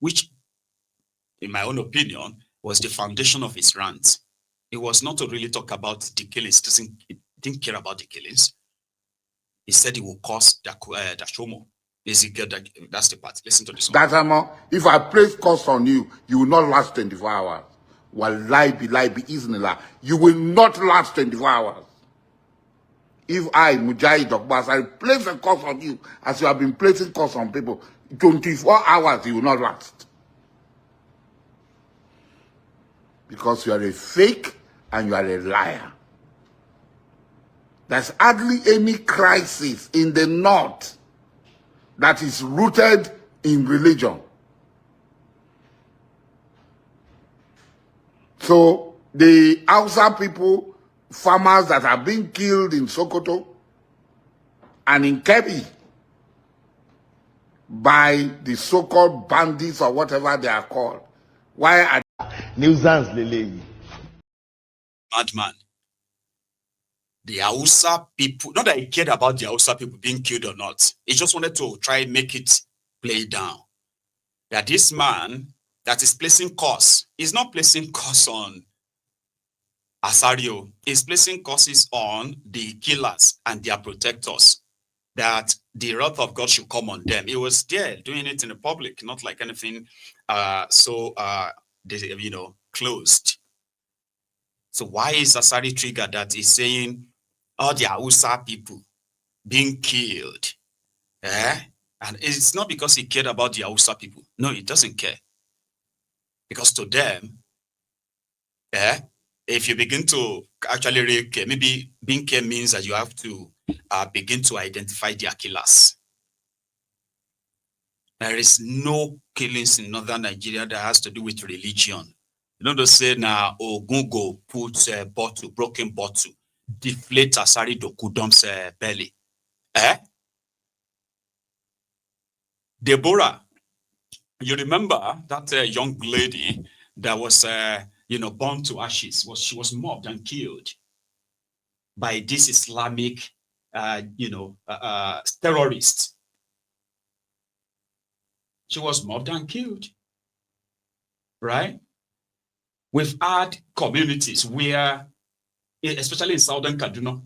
which, in my own opinion, was the foundation of his rant. It was not to really talk about the killings. He didn't care about the killings. He said he will cause Dachomo. That's the part. Listen to this one. Dachomo, if I place curse on you, you will not last 24 hours. Wallahi billahi iznillah. You will not last 24 hours. If I, Mujahid Dokbo, I place a curse on you, as you have been placing curse on people, 24 hours you will not last. Because you are a fake and you are a liar. There's hardly any crisis in the north that is rooted in religion. So the Hausa people, farmers that are being killed in Sokoto and in Kebbi by the so-called bandits or whatever they are called, why are nuisance lele? Madman. The Hausa people, not that he cared about the Hausa people being killed or not. He just wanted to try and make it play down. That this man that is placing curse, is not placing curse on Asari, is placing curses on the killers and their protectors. That the wrath of God should come on them. He was there doing it in the public, not like anything closed. So why is Asari triggered that he's saying all the Hausa people being killed? And it's not because he cared about the Hausa people. No, he doesn't care. Because to them, if you begin to actually really care, maybe being care means that you have to begin to identify their killers. There is no killings in northern Nigeria that has to do with religion. You know, they say now, Ogungo puts a broken bottle, deflate Asari Dokudom's belly. Deborah, you remember that young lady that was, burned to ashes? She was mobbed and killed by this Islamic, terrorist. She was mobbed and killed, right? We've had communities where, especially in southern Kaduna,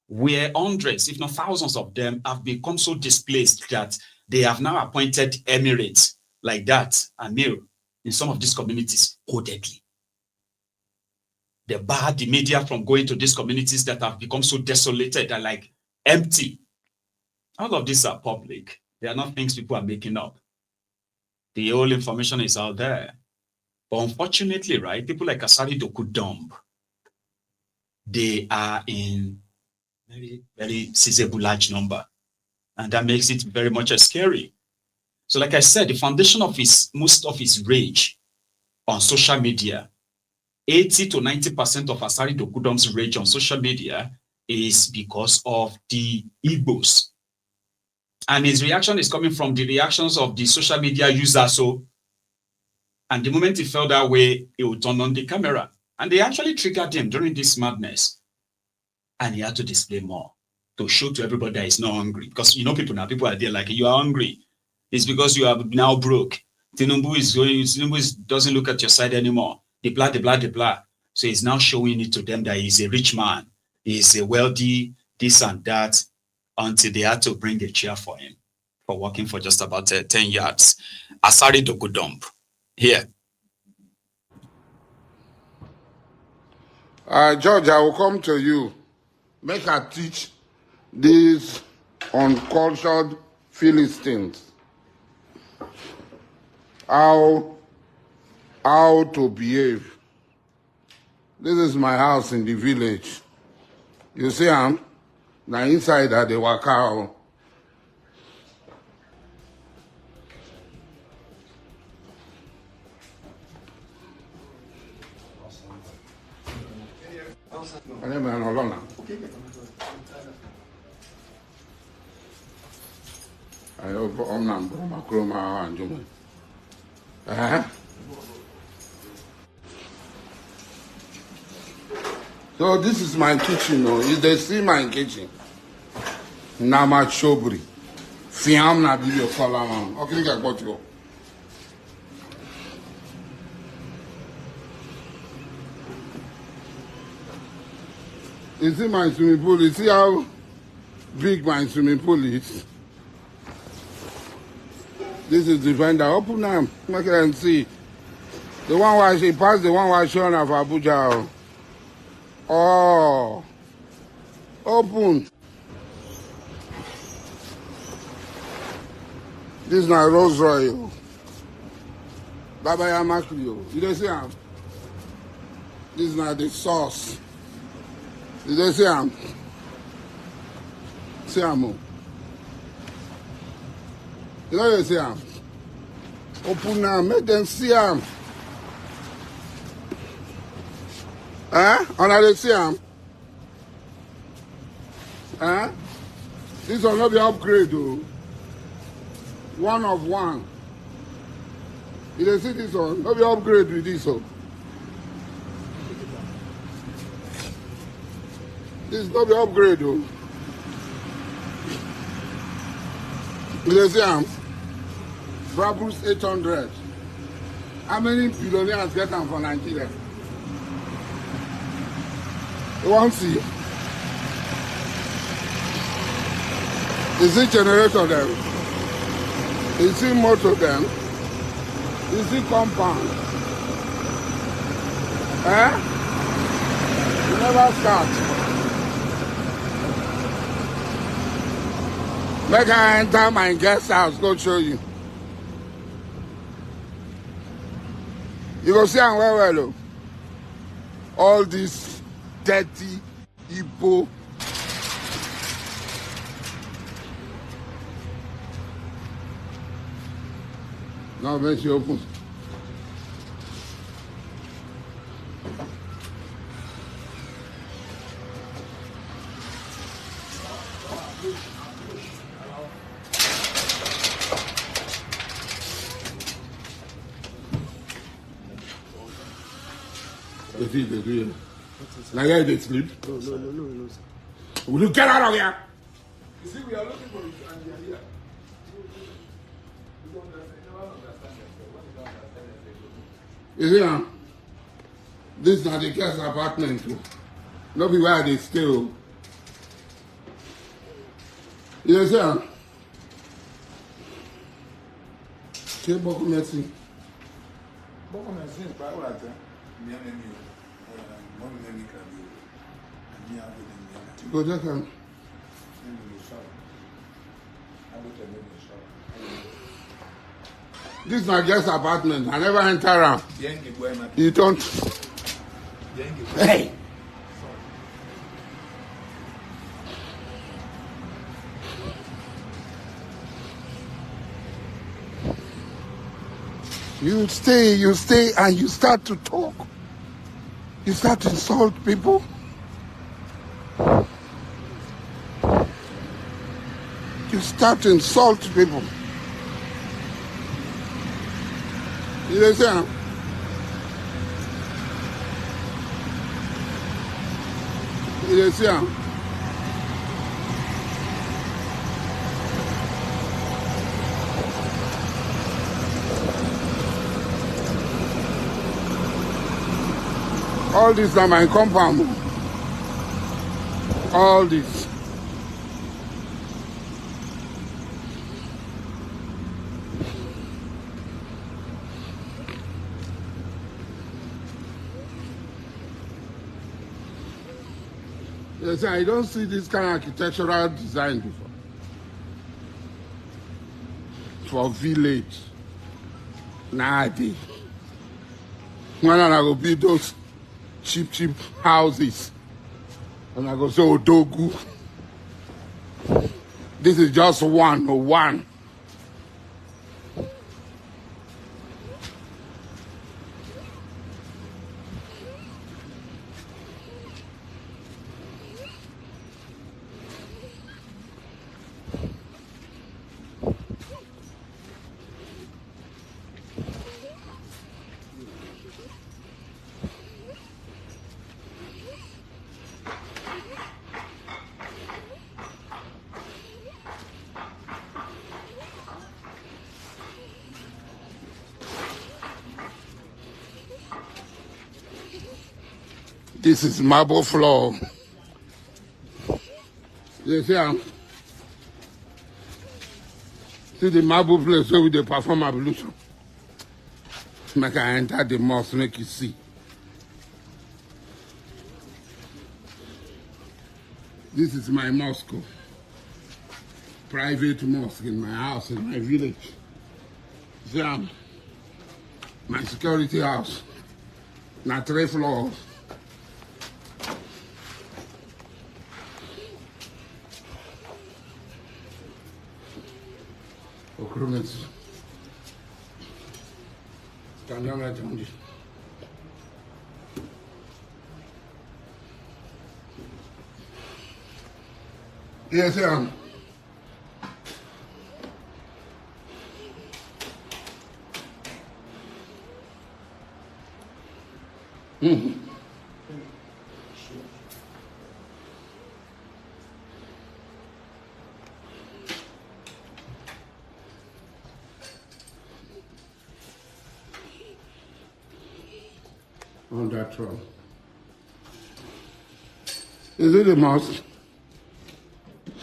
where hundreds, if not thousands of them have become so displaced that they have now appointed emirates like that, Amir, in some of these communities, codedly. They barred the media from going to these communities that have become so desolated and like empty. All of these are public. They are not things people are making up. The whole information is out there. But unfortunately, right, people like Asari Dokudom, they are in very, very sizable large number. And that makes it very much scary. So like I said, the foundation of most of his rage on social media, 80 to 90% of Asari Dokudom's rage on social media is because of the Igbos. And his reaction is coming from the reactions of the social media users. And the moment he felt that way, he would turn on the camera. And they actually triggered him during this madness. And he had to display more to show to everybody that he's not hungry. Because people are there like, you are hungry. It's because you are now broke. Tinubu doesn't look at your side anymore. The blah. So he's now showing it to them that he's a rich man. He's a wealthy, this and that, until they had to bring a chair for him for walking for just about 10 yards. Asari Dokudom. Here. George, I will come to you. Make her teach these uncultured Philistines how to behave. This is my house in the village. You see, now inside that they work out. So this is my kitchen. If they see my kitchen, Nama Chobri, Fiam na video Salaman. Okay, I got you. You see my swimming pool? You see how big my swimming pool is? This is the vendor. Open them. Make them see. The one where she passed, the one where she on of Abuja. Oh. Open. This is my Rolls Royce. Baba Yamakio. You don't see him? This is not the sauce. You don't see him? See him? You know you see him? Open now, make them see him. Huh? They see him? Huh? This will not be upgrade though. One of one. You don't see this one? Not be upgrade with this one. This is not be upgrade though. You don't see him? Brabus 800. How many billionaires get them for Nigeria? You want to see? Is it generator them? Is it motor them? Is it compound? Eh? You never start. Make I enter my guest house, go show you. You go see am well though. All this dirty Igbo. Now when she open. They do it. Like how they sleep? No. Will you get out of here? You see, we are looking for you and you are here. You see, this is not the guest apartment. Not be where they stay. You see, take beaucoup merci. Beaucoup merci, c'est pas grave. Go there, can. This is my guest apartment. I never enter around. You don't. Hey! You stay, and you start to talk. You start to insult people. You start to insult people. You understand? You understand? All this are my compound. All this. Yes, I don't see this kind of architectural design before. For village. Nowadays. When I go build those cheap houses. And I go say Odogu. This is just one. This is marble floor. You see the marble place where they perform ablution. Make I enter the mosque, make you see. This is my mosque. Private mosque in my house, in my village. See, my security house. Now 3 floors. Okromets. Kanyanga Jondi. Yes, sir. On that throne. Is it a mosque?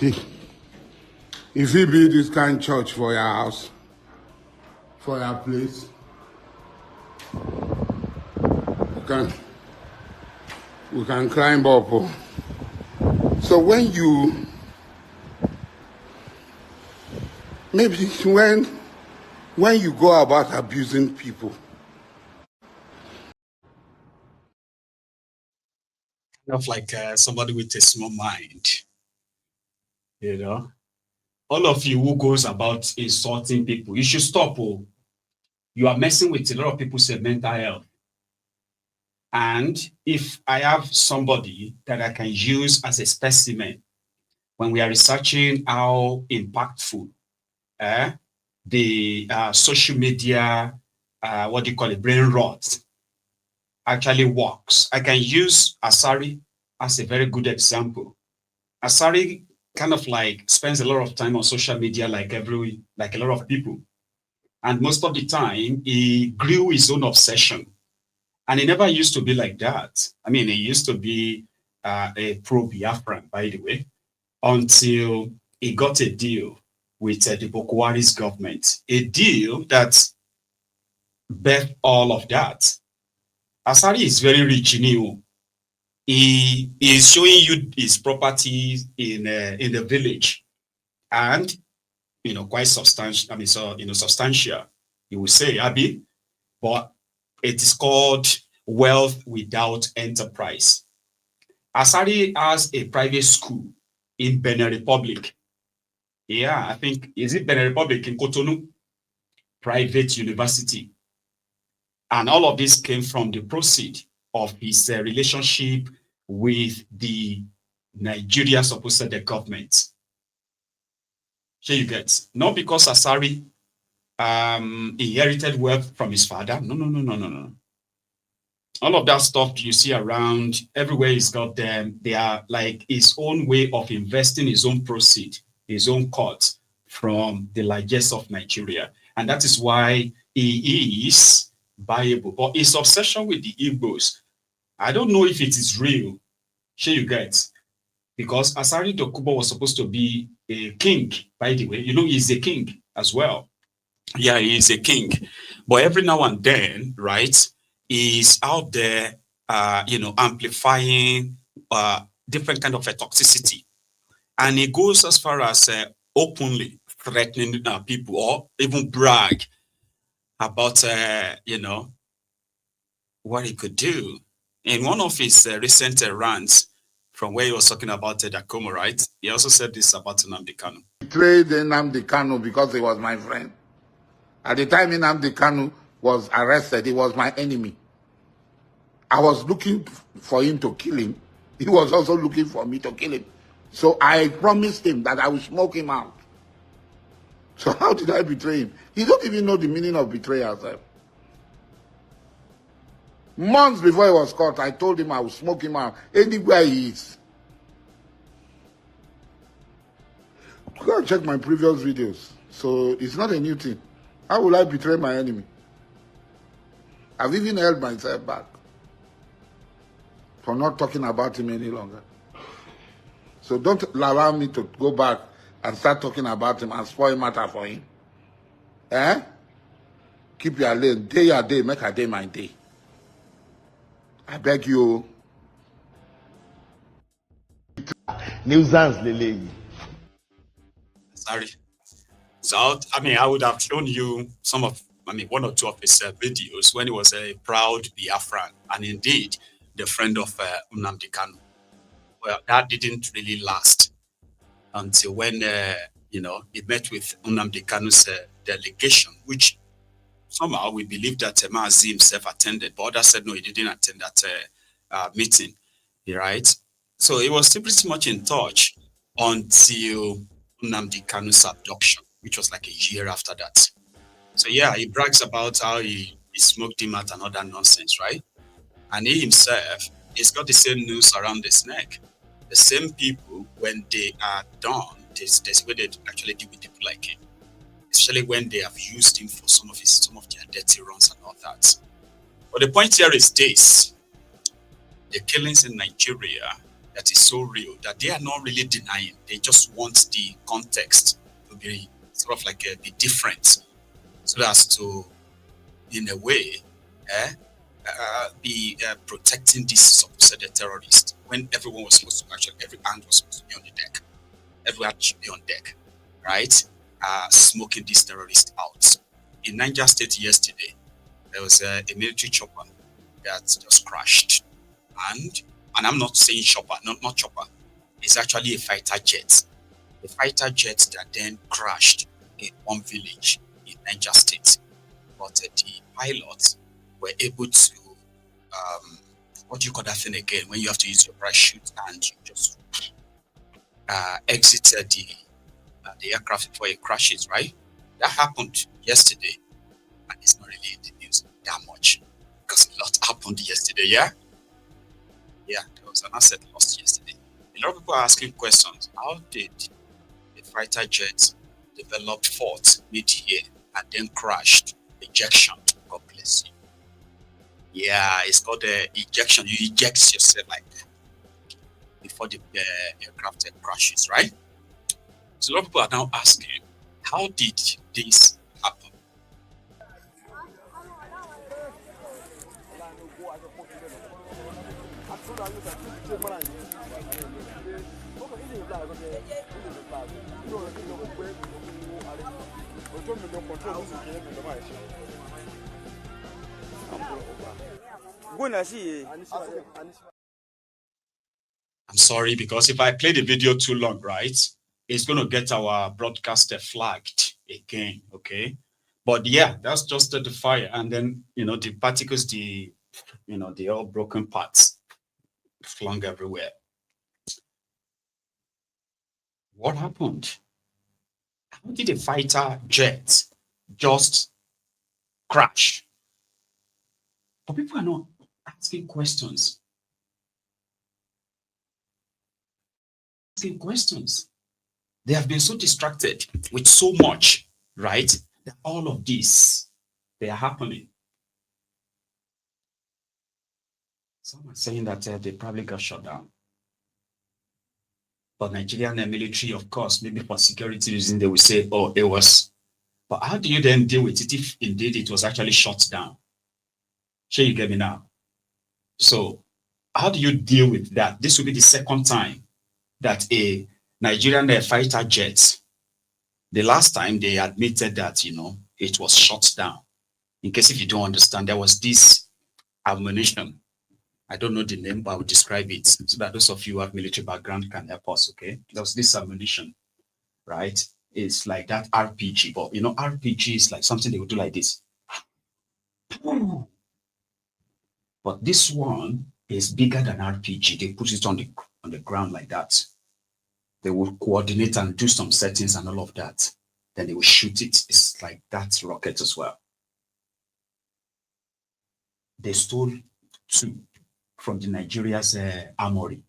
If you build this kind of church for your house, for your place, we can climb up. So when you, maybe when you go about abusing people, Kind of like somebody with a small mind, you know. All of you who goes about insulting people, you should stop. Oh, you are messing with a lot of people's mental health. And if I have somebody that I can use as a specimen when we are researching how impactful the social media, what do you call it, brain rot actually works, I can use Asari as a very good example. Asari kind of like spends a lot of time on social media like a lot of people. And most of the time, he grew his own obsession. And he never used to be like that. I mean, he used to be a pro-Biafran, by the way, until he got a deal with the Boko Haram's government, a deal that birthed all of that. Asari is very rich in you. He is showing you his properties in the village, and quite substantial. I mean, so substantial. You will say, Abi, but it is called wealth without enterprise. Asari has a private school in Benin Republic. Yeah, I think, is it Benin Republic in Cotonou? Private university. And all of this came from the proceed of his relationship with the Nigerian supposed government. Here you get, not because Asari inherited wealth from his father. No. All of that stuff you see around everywhere he's got them, they are like his own way of investing his own proceed, his own cut from the largest of Nigeria. And that is why he is viable. But his obsession with the Igbos, I don't know if it is real. Here you get, because Asari Dokubo was supposed to be a king, by the way. He's a king as well. Yeah, he's a king. But every now and then, right, he's out there, amplifying different kind of a toxicity. And he goes as far as openly threatening people, or even brag about, what he could do. In one of his recent rants, from where he was talking about Dachomo, right? He also said this about Nnamdi Kanu. Betrayed Nnamdi Kanu because he was my friend. At the time Nnamdi Kanu was arrested, he was my enemy. I was looking for him to kill him. He was also looking for me to kill him. So I promised him that I would smoke him out. So how did I betray him? He don't even know the meaning of betrayal. Months before he was caught, I told him I would smoke him out anywhere he is. Go and check my previous videos. So it's not a new thing. How will I betray my enemy? I've even held myself back for not talking about him any longer. So don't allow me to go back and start talking about him and spoil matter for him. Eh? Keep your lane. Day your day, make a day my day. I beg you. nuisance lele. Sorry. So, I mean, I would have shown you one or two of his videos when he was a proud Biafran, and indeed the friend of Nnamdi Kanu. Well, that didn't really last until when, he met with Nnamdi Kanu's delegation, which somehow we believe that Mazi himself attended, but others said no, he didn't attend that meeting, right? So he was still pretty much in touch until Nnamdi Kanu's abduction, which was like a year after that. So yeah, he brags about how he smoked him out and all that nonsense, right? And he himself, he's got the same noose around his neck. The same people, when they are done, there's a way they actually deal with people like him, especially when they have used him for some of their dirty runs and all that. But the point here is this: the killings in Nigeria, that is so real that they are not really denying. They just want the context to be sort of like be different, so as to, in a way, be protecting these supposed terrorists, when everyone was supposed to actually, every hand was supposed to be on the deck. Everyone should be on deck, right? Smoking these terrorists out. In Niger State yesterday, there was a military chopper that just crashed. And I'm not saying chopper, not chopper. It's actually a fighter jet. A fighter jet that then crashed in one village in Niger State. But the pilots were able to, what do you call that thing again? When you have to use your parachute and you just exited the aircraft before it crashes, right? That happened yesterday, and it's not really in the news that much because a lot happened yesterday. Yeah, there was an asset lost yesterday. A lot of people are asking questions. How did the fighter jet develop fault mid-year and then crashed? Ejection. God bless you. Yeah, it's called ejection. You eject yourself like before the aircraft crashes, right? So a lot of people are now asking, how did this happen? I'm sorry, because if I play the video too long, right, it's going to get our broadcaster flagged again, okay? But yeah, that's just the fire. And then, the particles, the all broken parts flung everywhere. What happened? How did a fighter jet just crash? But people are not asking questions. They have been so distracted with so much, right? That all of this, they are happening. Some are saying that they probably got shut down. But Nigerian military, of course, maybe for security reasons, they will say, oh, it was. But how do you then deal with it if indeed it was actually shut down? Sure, you get me now? So how do you deal with that? This will be the second time that a Nigerian fighter jet, the last time they admitted that, it was shut down. In case if you don't understand, there was this ammunition. I don't know the name, but I will describe it so that those of you who have military background can help us, okay? There was this ammunition, right? It's like that RPG, but RPG is like something they would do like this. But this one is bigger than RPG. They put it on the ground like that. They will coordinate and do some settings and all of that. Then they will shoot it. It's like that rocket as well. They stole 2 from the Nigeria's armory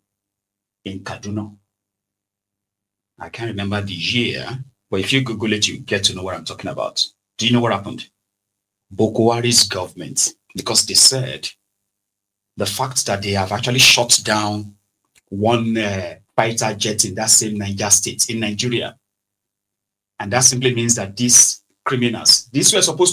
in Kaduna. I can't remember the year, but if you Google it, you get to know what I'm talking about. Do you know what happened? Boko Haram's government, because they said the fact that they have actually shut down one fighter jet in that same Niger state in Nigeria. And that simply means that these criminals, these were supposed